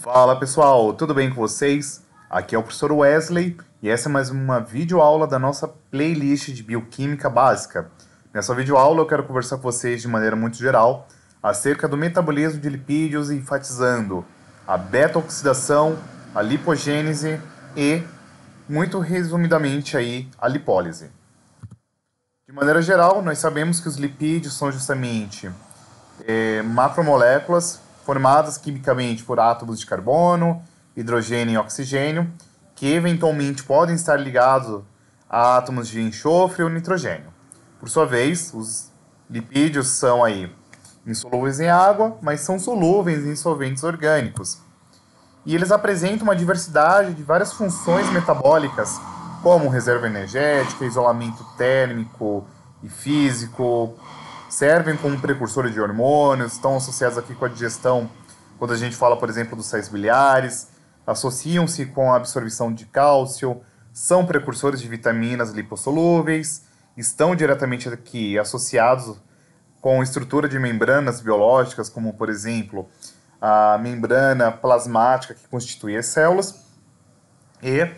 Fala pessoal, tudo bem com vocês? Aqui é o professor Wesley e essa é mais uma videoaula da nossa playlist de Bioquímica Básica. Nessa videoaula eu quero conversar com vocês de maneira muito geral acerca do metabolismo de lipídios, enfatizando a beta-oxidação, a lipogênese e, muito resumidamente, aí, a lipólise. De maneira geral, nós sabemos que os lipídios são justamente macromoléculas formadas quimicamente por átomos de carbono, hidrogênio e oxigênio, que eventualmente podem estar ligados a átomos de enxofre ou nitrogênio. Por sua vez, os lipídios são aí insolúveis em água, mas são solúveis em solventes orgânicos. E eles apresentam uma diversidade de várias funções metabólicas, como reserva energética, isolamento térmico e físico, servem como precursor de hormônios, estão associados aqui com a digestão, quando a gente fala, por exemplo, dos sais biliares, associam-se com a absorção de cálcio, são precursores de vitaminas lipossolúveis, estão diretamente aqui associados com estrutura de membranas biológicas, como, por exemplo, a membrana plasmática que constitui as células. E,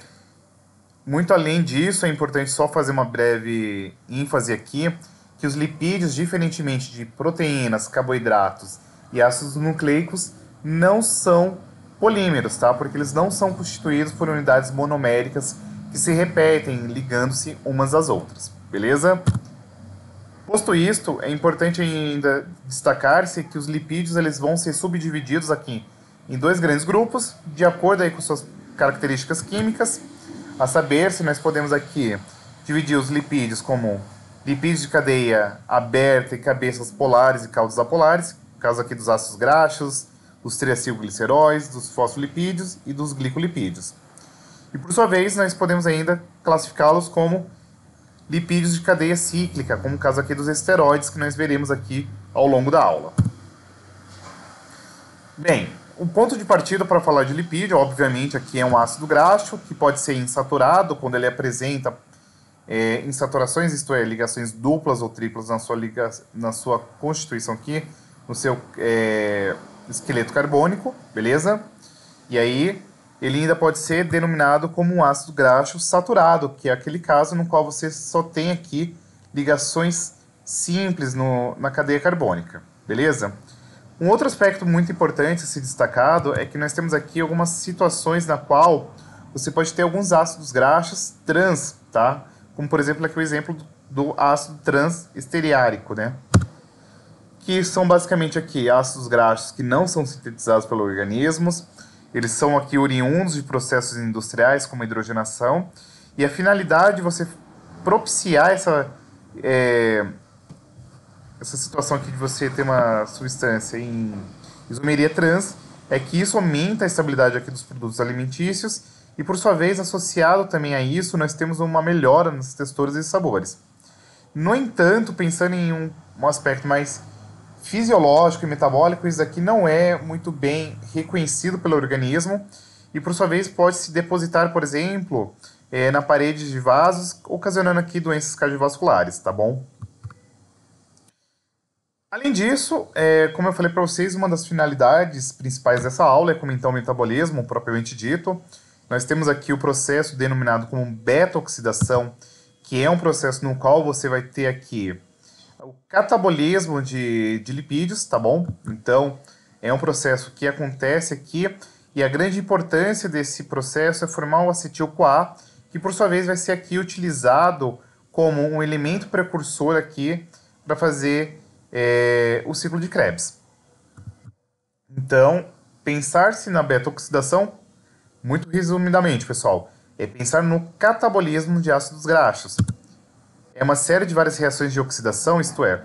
muito além disso, é importante só fazer uma breve ênfase aqui, que os lipídios, diferentemente de proteínas, carboidratos e ácidos nucleicos, não são polímeros, tá? Porque eles não são constituídos por unidades monoméricas que se repetem, ligando-se umas às outras, beleza? Posto isto, é importante ainda destacar-se que os lipídios eles vão ser subdivididos aqui em dois grandes grupos, de acordo aí com suas características químicas, a saber, se nós podemos aqui dividir os lipídios como lipídios de cadeia aberta e cabeças polares e caudas apolares, no caso aqui dos ácidos graxos, dos triacilgliceróis, dos fosfolipídios e dos glicolipídios. E por sua vez, nós podemos ainda classificá-los como lipídios de cadeia cíclica, como o caso aqui dos esteroides, que nós veremos aqui ao longo da aula. Bem, o ponto de partida para falar de lipídio, obviamente, aqui é um ácido graxo, que pode ser insaturado quando ele apresenta insaturações, isto é, ligações duplas ou triplas na sua constituição aqui, no seu esqueleto carbônico, beleza? E aí, ele ainda pode ser denominado como um ácido graxo saturado, que é aquele caso no qual você só tem aqui ligações simples na cadeia carbônica, beleza? Um outro aspecto muito importante a ser destacado é que nós temos aqui algumas situações na qual você pode ter alguns ácidos graxos trans, tá? Como, por exemplo, aqui o exemplo do ácido transestearico, né? Que são basicamente aqui ácidos graxos que não são sintetizados pelos organismos, eles são aqui oriundos de processos industriais, como a hidrogenação, e a finalidade de você propiciar essa situação aqui de você ter uma substância em isomeria trans é que isso aumenta a estabilidade aqui dos produtos alimentícios e, por sua vez, associado também a isso, nós temos uma melhora nas texturas e sabores. No entanto, pensando em um aspecto mais fisiológico e metabólico, isso aqui não é muito bem reconhecido pelo organismo e, por sua vez, pode se depositar, por exemplo, na parede de vasos, ocasionando aqui doenças cardiovasculares, tá bom? Além disso, como eu falei para vocês, uma das finalidades principais dessa aula é comentar o metabolismo, propriamente dito. Nós temos aqui o processo denominado como beta-oxidação, que é um processo no qual você vai ter aqui o catabolismo de lipídios, tá bom? Então, é um processo que acontece aqui e a grande importância desse processo é formar o acetil-CoA, que por sua vez vai ser aqui utilizado como um elemento precursor aqui para fazer o ciclo de Krebs. Então, pensar-se na beta-oxidação, muito resumidamente, pessoal, é pensar no catabolismo de ácidos graxos. É uma série de várias reações de oxidação, isto é,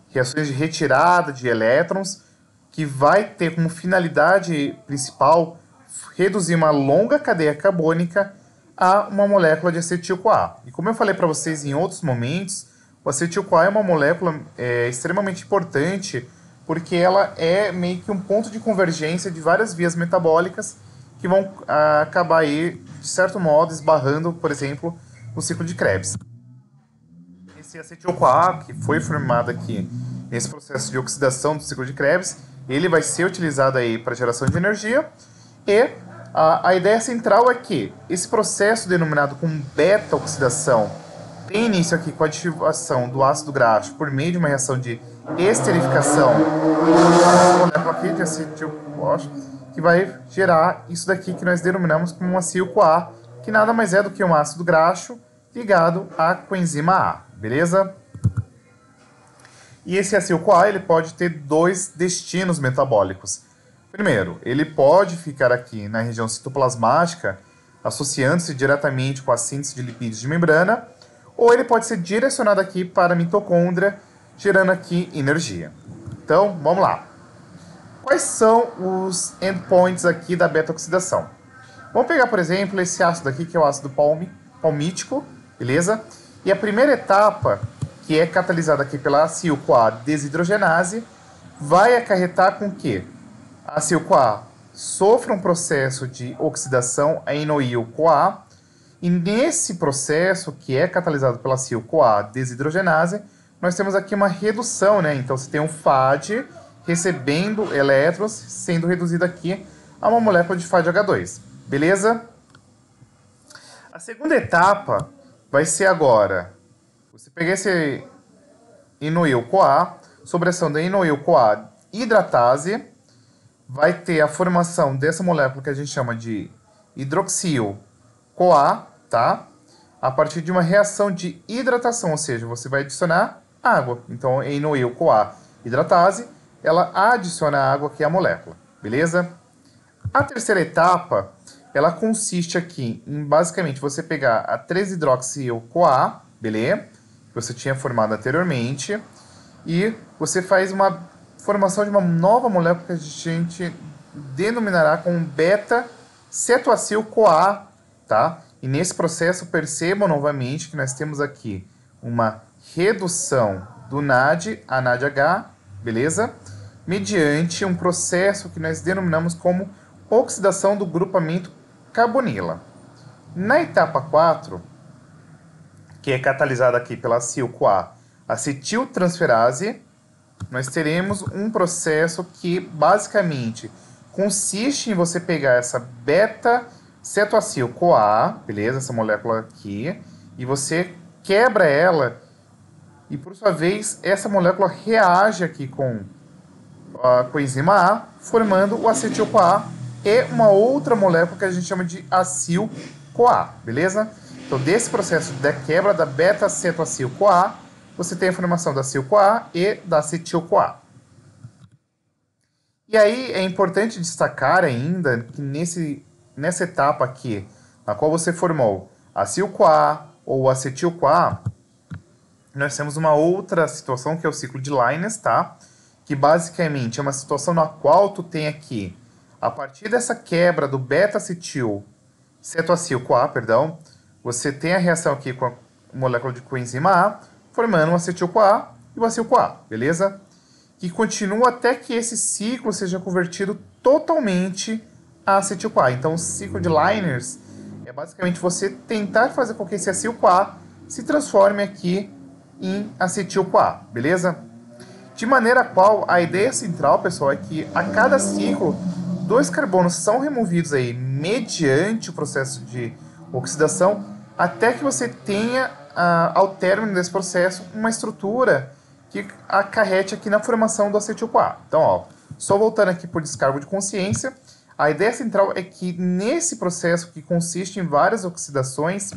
reações de retirada de elétrons, que vai ter como finalidade principal reduzir uma longa cadeia carbônica a uma molécula de acetil-CoA. E como eu falei para vocês em outros momentos, o acetil-CoA é uma molécula extremamente importante porque ela é meio que um ponto de convergência de várias vias metabólicas que vão acabar aí, de certo modo, esbarrando, por exemplo, no ciclo de Krebs. Esse acetil-CoA, que foi formado aqui nesse processo de oxidação do ciclo de Krebs, ele vai ser utilizado aí para geração de energia E a ideia central é que esse processo denominado como beta-oxidação tem início aqui com a ativação do ácido graxo por meio de uma reação de esterificação dessa molécula aqui de acetil-CoA, que vai gerar isso daqui que nós denominamos como um acil-CoA, que nada mais é do que um ácido graxo ligado à coenzima A, beleza? E esse acil-CoA ele pode ter dois destinos metabólicos. Primeiro, ele pode ficar aqui na região citoplasmática, associando-se diretamente com a síntese de lipídios de membrana, ou ele pode ser direcionado aqui para a mitocôndria, gerando aqui energia. Então, vamos lá. Quais são os endpoints aqui da beta-oxidação? Vamos pegar, por exemplo, esse ácido aqui, que é o ácido palmítico, beleza? E a primeira etapa, que é catalisada aqui pela acil-CoA desidrogenase, vai acarretar com que a acil-CoA sofra um processo de oxidação a enoil-CoA, e nesse processo, que é catalisado pela acil-CoA desidrogenase, nós temos aqui uma redução, né? Então, você tem um FAD recebendo elétrons, sendo reduzido aqui a uma molécula de FADH2, beleza? A segunda etapa vai ser agora, você pegar esse enoil-CoA, sobre a ação da enoil-CoA hidratase, vai ter a formação dessa molécula que a gente chama de hidroxil-CoA, tá? A partir de uma reação de hidratação, ou seja, você vai adicionar água. Então, a enoil-CoA hidratase, ela adiciona água aqui à molécula, beleza? A terceira etapa, ela consiste aqui em, basicamente, você pegar a 3-hidroxil-CoA, beleza? Que você tinha formado anteriormente, e você faz uma formação de uma nova molécula que a gente denominará como beta-cetoacil-CoA, tá? E nesse processo, percebam novamente que nós temos aqui uma redução do NAD a NADH, beleza? Mediante um processo que nós denominamos como oxidação do grupamento carbonila. Na etapa 4, que é catalisada aqui pela acil-CoA acetiltransferase, nós teremos um processo que basicamente consiste em você pegar essa beta-cetoacil-CoA, beleza? Essa molécula aqui, e você quebra ela, e por sua vez, essa molécula reage aqui com a coenzima A, formando o acetil-CoA e uma outra molécula que a gente chama de acil-CoA, beleza? Então, desse processo da quebra da beta-cetoacil-CoA, você tem a formação da acil-CoA e da acetil-CoA. E aí é importante destacar ainda que nessa etapa aqui, na qual você formou acil-CoA ou acetil-CoA, nós temos uma outra situação que é o ciclo de Linus, tá? Que basicamente é uma situação na qual tu tem aqui, a partir dessa quebra do beta-cetoacil-CoA, perdão, você tem a reação aqui com a molécula de coenzima A, formando um acetil-CoA e o acil-CoA, beleza? Que continua até que esse ciclo seja convertido totalmente a acetil-CoA. Então, o ciclo de Linus é basicamente você tentar fazer com que esse acil-CoA se transforme aqui em acetil-CoA, beleza? De maneira qual a ideia central, pessoal, é que a cada ciclo, 2 carbonos são removidos aí mediante o processo de oxidação, até que você tenha, ao término desse processo, uma estrutura que acarrete aqui na formação do acetil-CoA. Então, ó, só voltando aqui por descargo de consciência, a ideia central é que nesse processo, que consiste em várias oxidações,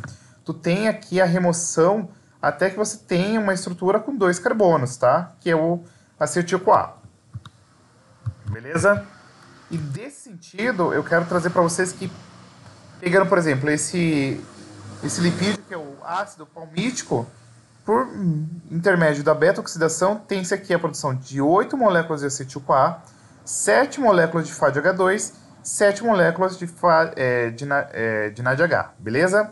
tu tem aqui a remoção até que você tenha uma estrutura com 2 carbonos, tá? Que é o acetil-CoA. Beleza? E desse sentido, eu quero trazer para vocês que, pegando, por exemplo, esse lipídio, que é o ácido palmítico, por intermédio da beta-oxidação, tem-se aqui a produção de 8 moléculas de acetil-CoA, 7 moléculas de FADH2, 7 moléculas de NADH, beleza?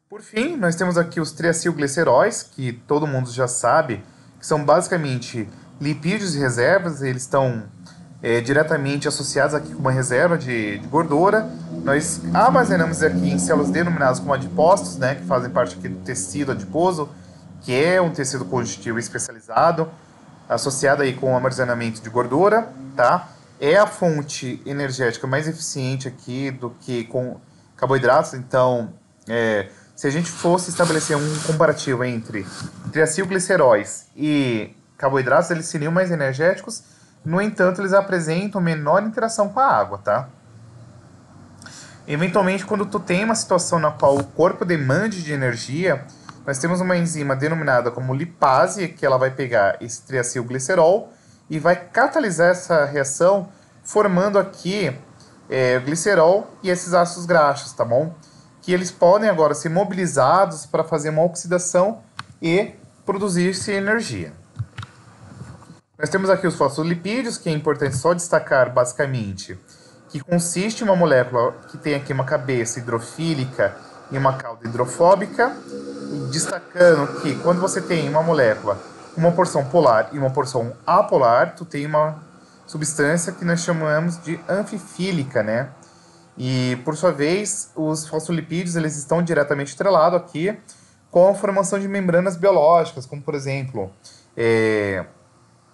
Por fim, nós temos aqui os triacilgliceróis, que todo mundo já sabe, que são basicamente lipídios de reservas, eles estão diretamente associados aqui com uma reserva de gordura. Nós armazenamos aqui em células denominadas como adipócitos, né, que fazem parte aqui do tecido adiposo, que é um tecido conjuntivo especializado, associado aí com o armazenamento de gordura, tá? é a fonte energética mais eficiente aqui do que com carboidratos. Então, se a gente fosse estabelecer um comparativo entre triacilgliceróis e carboidratos, eles seriam mais energéticos. No entanto, eles apresentam menor interação com a água, tá? Eventualmente, quando tu tem uma situação na qual o corpo demande de energia, nós temos uma enzima denominada como lipase, que ela vai pegar esse triacilglicerol e vai catalisar essa reação, formando aqui glicerol e esses ácidos graxos, tá bom? Que eles podem agora ser mobilizados para fazer uma oxidação e produzir-se energia. Nós temos aqui os fosfolipídios, que é importante só destacar basicamente que consiste em uma molécula que tem aqui uma cabeça hidrofílica e uma cauda hidrofóbica, destacando que quando você tem uma molécula, uma porção polar e uma porção apolar, tu tem uma substância que nós chamamos de anfifílica, né? E, por sua vez, os fosfolipídios eles estão diretamente atrelados aqui com a formação de membranas biológicas, como, por exemplo,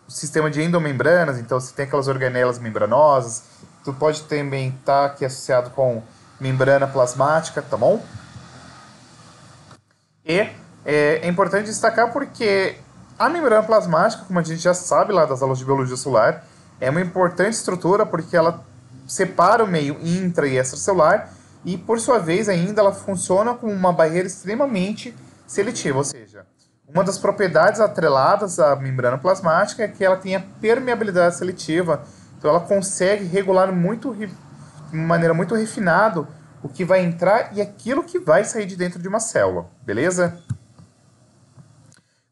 o sistema de endomembranas. Então, você tem aquelas organelas membranosas. Tu pode também estar aqui associado com membrana plasmática, tá bom? E é importante destacar porque a membrana plasmática, como a gente já sabe lá das aulas de biologia celular, é uma importante estrutura porque ela separa o meio intra e extracelular e, por sua vez, ainda ela funciona como uma barreira extremamente seletiva, ou seja, uma das propriedades atreladas à membrana plasmática é que ela tem a permeabilidade seletiva, então ela consegue regular de uma maneira muito refinada o que vai entrar e aquilo que vai sair de dentro de uma célula, beleza?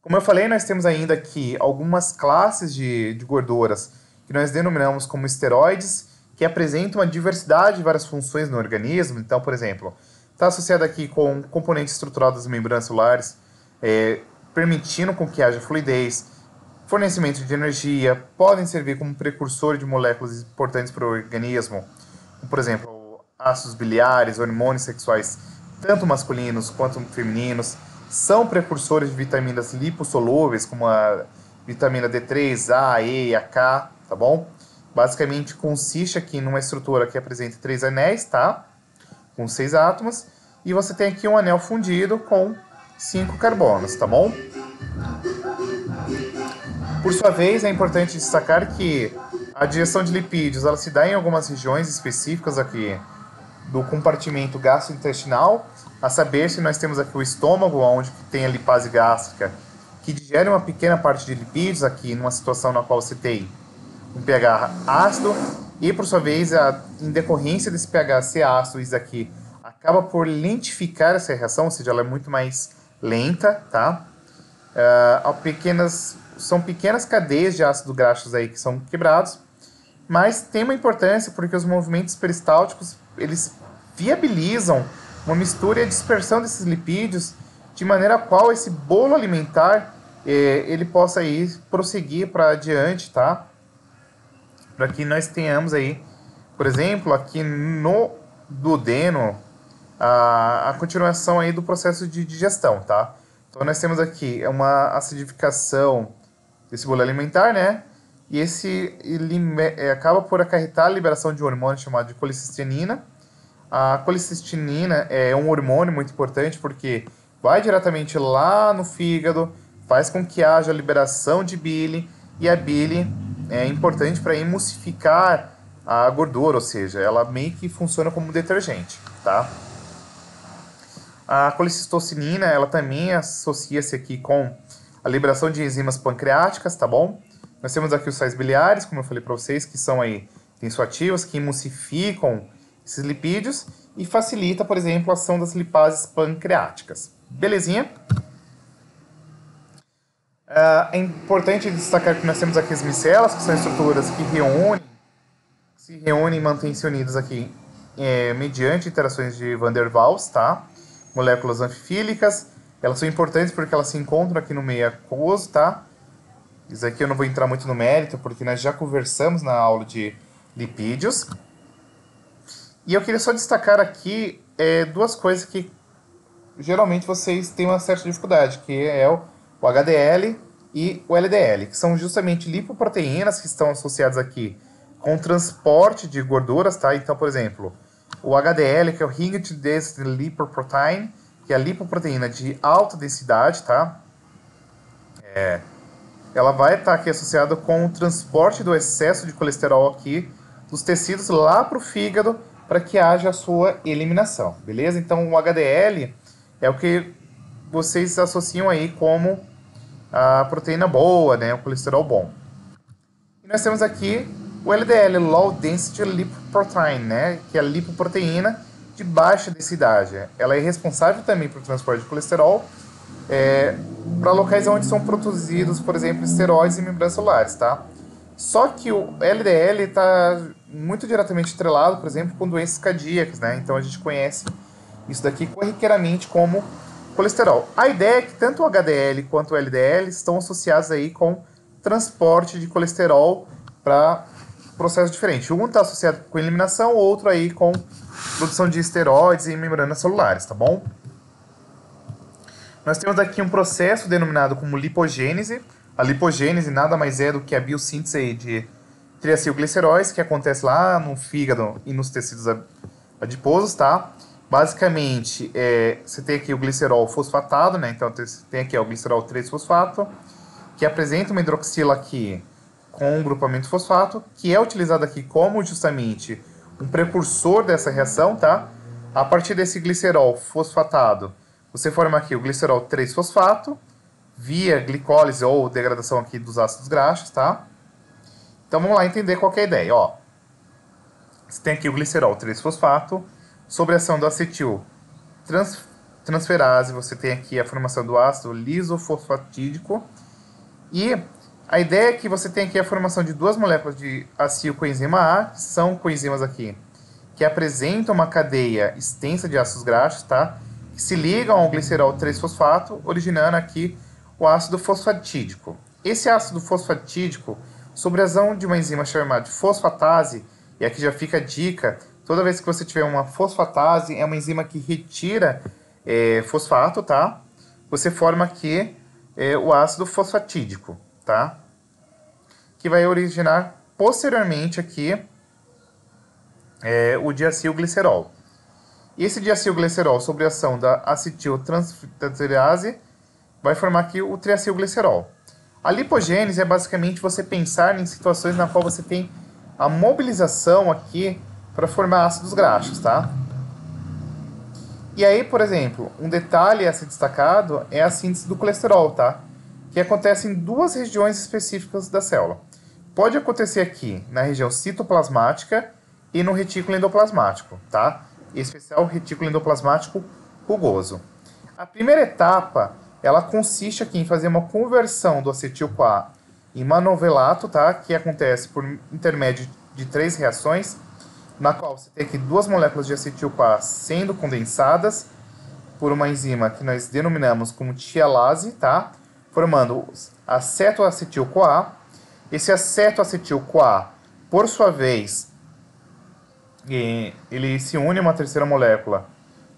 Como eu falei, nós temos ainda aqui algumas classes de gorduras que nós denominamos como esteroides, que apresentam uma diversidade de várias funções no organismo. Então, por exemplo, está associado aqui com componentes estruturais das membranas celulares, permitindo com que haja fluidez, fornecimento de energia, podem servir como precursor de moléculas importantes para o organismo, como, por exemplo, ácidos biliares, hormônios sexuais, tanto masculinos quanto femininos, são precursores de vitaminas lipossolúveis, como a vitamina D3, A, E e a K, tá bom? Basicamente consiste aqui numa estrutura que apresenta 3 anéis, tá? Com 6 átomos, e você tem aqui um anel fundido com 5 carbonos, tá bom? Por sua vez, é importante destacar que a digestão de lipídios ela se dá em algumas regiões específicas aqui do compartimento gastrointestinal, a saber se nós temos aqui o estômago, onde tem a lipase gástrica, que digere uma pequena parte de lipídios aqui numa situação na qual você tem um pH ácido, e por sua vez, em decorrência desse pH ser ácido, isso aqui acaba por lentificar essa reação, ou seja, ela é muito mais lenta, tá? São pequenas cadeias de ácido graxos aí que são quebrados, mas tem uma importância porque os movimentos peristálticos eles viabilizam uma mistura e a dispersão desses lipídios de maneira a qual esse bolo alimentar ele possa ir prosseguir para adiante, tá? Para que nós tenhamos aí, por exemplo, aqui no duodeno, a continuação aí do processo de digestão, tá? Então nós temos aqui uma acidificação desse bolo alimentar, né? E acaba por acarretar a liberação de um hormônio chamado de colicistianina. A colicistianina é um hormônio muito importante porque vai diretamente lá no fígado, faz com que haja liberação de bile, e a bile é importante para emulsificar a gordura, ou seja, ela meio que funciona como detergente, tá? A colicistocinina, ela também associa-se aqui com a liberação de enzimas pancreáticas, tá bom? Nós temos aqui os sais biliares, como eu falei para vocês, que são aí tensoativos, que emulsificam esses lipídios e facilita, por exemplo, a ação das lipases pancreáticas. Belezinha? É importante destacar que nós temos aqui as micelas, que são estruturas que se reúnem e mantêm-se unidas aqui mediante interações de Van der Waals, tá? Moléculas anfifílicas. Elas são importantes porque elas se encontram aqui no meio aquoso, tá? Isso aqui eu não vou entrar muito no mérito, porque nós já conversamos na aula de lipídios. E eu queria só destacar aqui duas coisas que geralmente vocês têm uma certa dificuldade, que é o HDL e o LDL, que são justamente lipoproteínas que estão associadas aqui com transporte de gorduras, tá? Então, por exemplo, o HDL, que é o Ring Density Lipoprotein, que é a lipoproteína de alta densidade, tá? Ela vai estar aqui associada com o transporte do excesso de colesterol aqui dos tecidos lá para o fígado para que haja a sua eliminação, beleza? Então, o HDL é o que vocês associam aí como a proteína boa, né? O colesterol bom. E nós temos aqui o LDL, Low Density Lipoprotein, né? Que é a lipoproteína de baixa densidade. Ela é responsável também pelo transporte de colesterol para locais onde são produzidos, por exemplo, esteroides e membranas celulares, tá? Só que o LDL está muito diretamente atrelado, por exemplo, com doenças cardíacas, né? Então a gente conhece isso daqui corriqueiramente como colesterol. A ideia é que tanto o HDL quanto o LDL estão associados aí com transporte de colesterol para processos diferentes. Um está associado com eliminação, o outro aí com produção de esteroides e membranas celulares, tá bom? Nós temos aqui um processo denominado como lipogênese. A lipogênese nada mais é do que a biossíntese de triacilgliceróis, que acontece lá no fígado e nos tecidos adiposos, tá? Basicamente, você tem aqui o glicerol fosfatado, né? Então, você tem aqui o glicerol 3-fosfato, que apresenta uma hidroxila aqui com um grupamento fosfato, que é utilizado aqui como justamente um precursor dessa reação, tá? A partir desse glicerol fosfatado, você forma aqui o glicerol 3-fosfato, via glicólise ou degradação aqui dos ácidos graxos, tá? Então vamos lá entender qual que é a ideia, ó. Você tem aqui o glicerol 3-fosfato, sobre a ação do acetil transferase, você tem aqui a formação do ácido lisofosfatídico, e a ideia é que você tem aqui a formação de duas moléculas de acilcoenzima A, que são coenzimas aqui, que apresentam uma cadeia extensa de ácidos graxos, tá? Que se ligam ao glicerol 3-fosfato, originando aqui o ácido fosfatídico. Esse ácido fosfatídico, sobre a ação de uma enzima chamada de fosfatase, e aqui já fica a dica, toda vez que você tiver uma fosfatase, é uma enzima que retira fosfato, tá? Você forma aqui o ácido fosfatídico, tá? Que vai originar posteriormente aqui o diacilglicerol. E esse diacilglicerol, sobre a ação da acetiltransferase, vai formar aqui o triacilglicerol. A lipogênese é basicamente você pensar em situações na qual você tem a mobilização aqui para formar ácidos graxos, tá? E aí, por exemplo, um detalhe a ser destacado é a síntese do colesterol, tá? Que acontece em duas regiões específicas da célula. Pode acontecer aqui na região citoplasmática e no retículo endoplasmático, tá? Em especial o retículo endoplasmático rugoso. A primeira etapa, ela consiste aqui em fazer uma conversão do acetil-CoA em manovelato, tá? Que acontece por intermédio de 3 reações, na qual você tem aqui duas moléculas de acetil-CoA sendo condensadas por uma enzima que nós denominamos como tialase, tá? Formando acetoacetil-CoA. Esse acetoacetil-CoA, por sua vez, ele se une a uma terceira molécula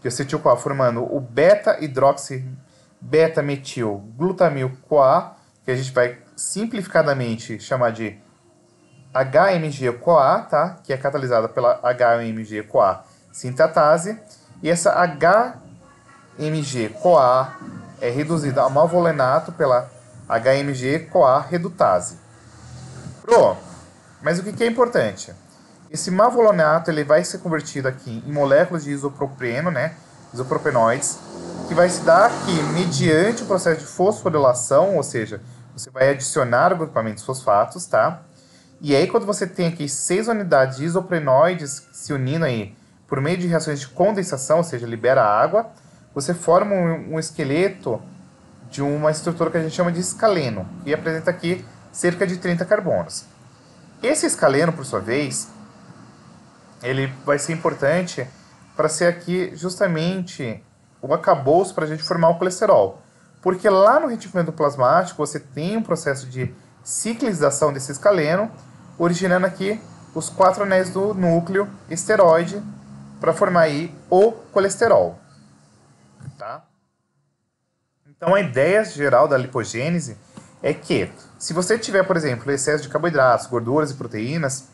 de acetil-CoA, formando o beta-hidroxi-beta-metil-glutamil-CoA, que a gente vai simplificadamente chamar de HMG-CoA, tá? Que é catalisada pela HMG-CoA sintatase, e essa HMG-CoA é reduzida a malvolenato pela HMG-CoA redutase. Mas o que é importante? Esse malvolenato ele vai ser convertido aqui em moléculas de isopropeno, né? Isopropenoides, que vai se dar aqui mediante o processo de fosforilação, ou seja, você vai adicionar grupamentos fosfatos, tá? E aí, quando você tem aqui 6 unidades de isopropenoides se unindo aí por meio de reações de condensação, ou seja, libera água, você forma um esqueleto de uma estrutura que a gente chama de escaleno, e apresenta aqui cerca de 30 carbonos. Esse escaleno, por sua vez, ele vai ser importante para ser aqui justamente o acabouço para a gente formar o colesterol. Porque lá no retículo endoplasmático você tem um processo de ciclização desse escaleno, originando aqui os 4 anéis do núcleo esteroide para formar aí o colesterol. Tá? Então a ideia geral da lipogênese é que se você tiver, por exemplo, excesso de carboidratos, gorduras e proteínas,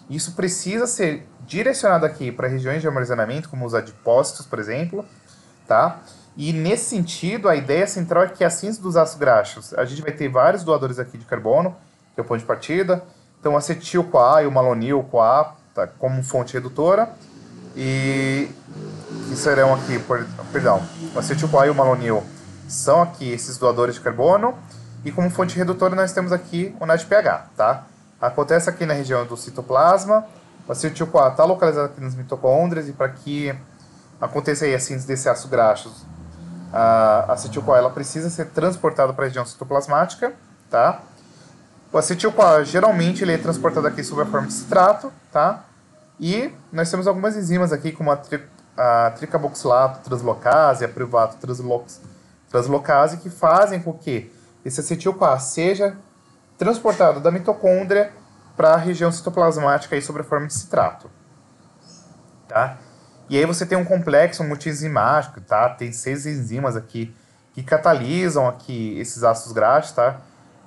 Isso precisa ser direcionado aqui para regiões de armazenamento, como os adipócitos, por exemplo, tá? E nesse sentido, a ideia central é que a síntese dos ácidos graxos, a gente vai ter vários doadores aqui de carbono, que é o ponto de partida. Então, acetil-CoA e o malonil-CoA tá, como fonte redutora. E que serão aqui, perdão, o acetil-CoA e o malonil são aqui esses doadores de carbono. E como fonte redutora nós temos aqui o NADPH, tá? Acontece aqui na região do citoplasma. O acetil-CoA está localizado aqui nas mitocôndrias e para que aconteça aí a síntese desse ácido graxo, a acetil-CoA ela precisa ser transportada para a região citoplasmática, tá? O acetil-CoA geralmente ele é transportado aqui sob a forma de citrato, tá? E nós temos algumas enzimas aqui, como a tricarboxilato translocase, a privato translocase, que fazem com que esse acetil-CoA seja transportado da mitocôndria para a região citoplasmática aí sob a forma de citrato, tá? E aí você tem um complexo multienzimático, tá? Tem 6 enzimas aqui que catalisam aqui esses ácidos graxos, tá?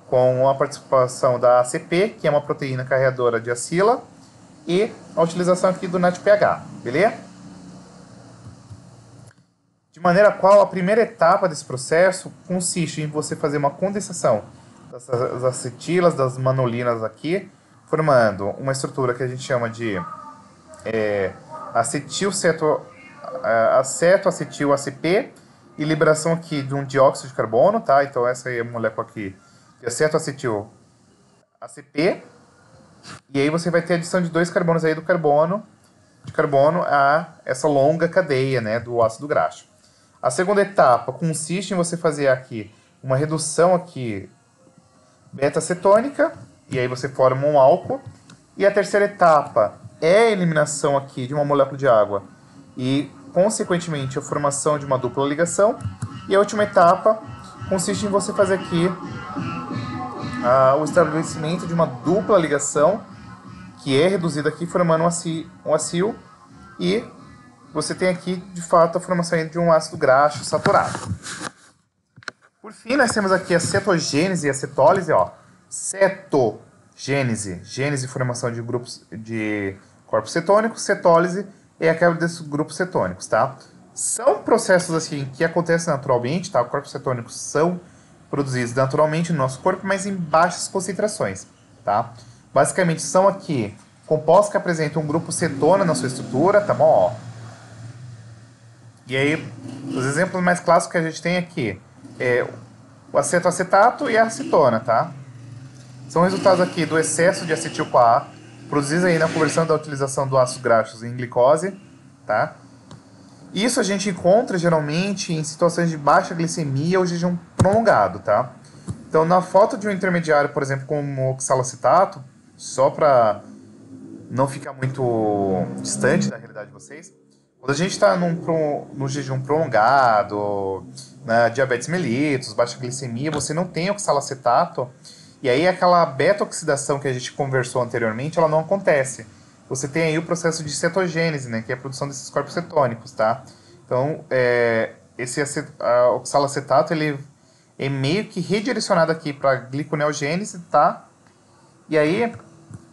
Com a participação da ACP, que é uma proteína carreadora de acila, e a utilização aqui do NADPH, beleza? De maneira qual a primeira etapa desse processo consiste em você fazer uma condensação das acetilas, das manolinas aqui, formando uma estrutura que a gente chama de acetoacetil ACP e liberação aqui de um dióxido de carbono, tá? Então essa aí é a molécula aqui de acetoacetil ACP. E aí você vai ter a adição de 2 carbonos aí de carbono a essa longa cadeia, né, do ácido graxo. A segunda etapa consiste em você fazer aqui uma redução aqui beta-acetônica, e aí você forma um álcool. E a terceira etapa é a eliminação aqui de uma molécula de água e, consequentemente, a formação de uma dupla ligação. E a última etapa consiste em você fazer aqui o estabelecimento de uma dupla ligação, que é reduzida aqui formando um acil, e você tem aqui, de fato, a formação de um ácido graxo saturado. Por fim, nós temos aqui a cetogênese e a cetólise, ó. Cetogênese, gênese, formação de grupos de corpos cetônicos, cetólise é a quebra desses grupos cetônicos, tá? São processos assim que acontecem naturalmente, tá? Os corpos cetônicos são produzidos naturalmente no nosso corpo, mas em baixas concentrações, tá? Basicamente são aqui compostos que apresentam um grupo cetona na sua estrutura, tá bom? Ó. E aí, os exemplos mais clássicos que a gente tem aqui é o acetoacetato e a acetona, tá? São resultados aqui do excesso de acetil-CoA, produzidos aí na conversão da utilização do ácido graxo em glicose, tá? Isso a gente encontra geralmente em situações de baixa glicemia ou jejum prolongado, tá? Então, na falta de um intermediário, por exemplo, como o oxalacetato, só para não ficar muito distante da realidade de vocês, quando a gente está no jejum prolongado, na diabetes mellitus, baixa glicemia, você não tem oxalacetato, e aí aquela beta-oxidação que a gente conversou anteriormente, ela não acontece. Você tem aí o processo de cetogênese, né, que é a produção desses corpos cetônicos, tá? Então, esse oxalacetato, ele é meio que redirecionado aqui para gliconeogênese, tá? E aí,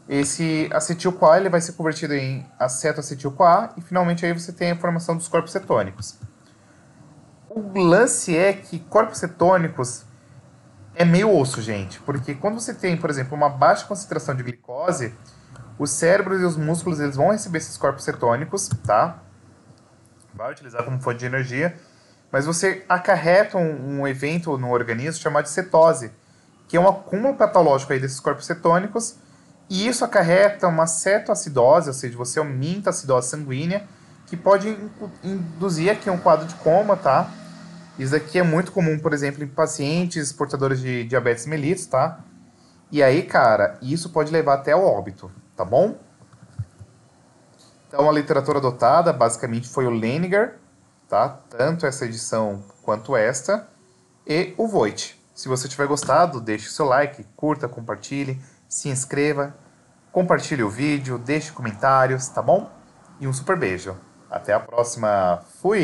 esse acetil-CoA ele vai ser convertido em acetoacetil-CoA e finalmente aí você tem a formação dos corpos cetônicos. O lance é que corpos cetônicos é meio osso, gente, porque quando você tem, por exemplo, uma baixa concentração de glicose, os cérebros e os músculos eles vão receber esses corpos cetônicos, tá? Vai utilizar como fonte de energia, mas você acarreta um evento no organismo chamado de cetose, que é um acúmulo patológico aí desses corpos cetônicos, e isso acarreta uma cetoacidose, ou seja, você aumenta a acidose sanguínea, que pode induzir aqui um quadro de coma, tá? Isso aqui é muito comum, por exemplo, em pacientes portadores de diabetes mellitus, tá? E aí, cara, isso pode levar até ao óbito, tá bom? Então, a literatura adotada, basicamente, foi o Lehninger, tá? Tanto essa edição quanto esta, e o Voigt. Se você tiver gostado, deixe o seu like, curta, compartilhe, se inscreva, compartilhe o vídeo, deixe comentários, tá bom? E um super beijo. Até a próxima. Fui!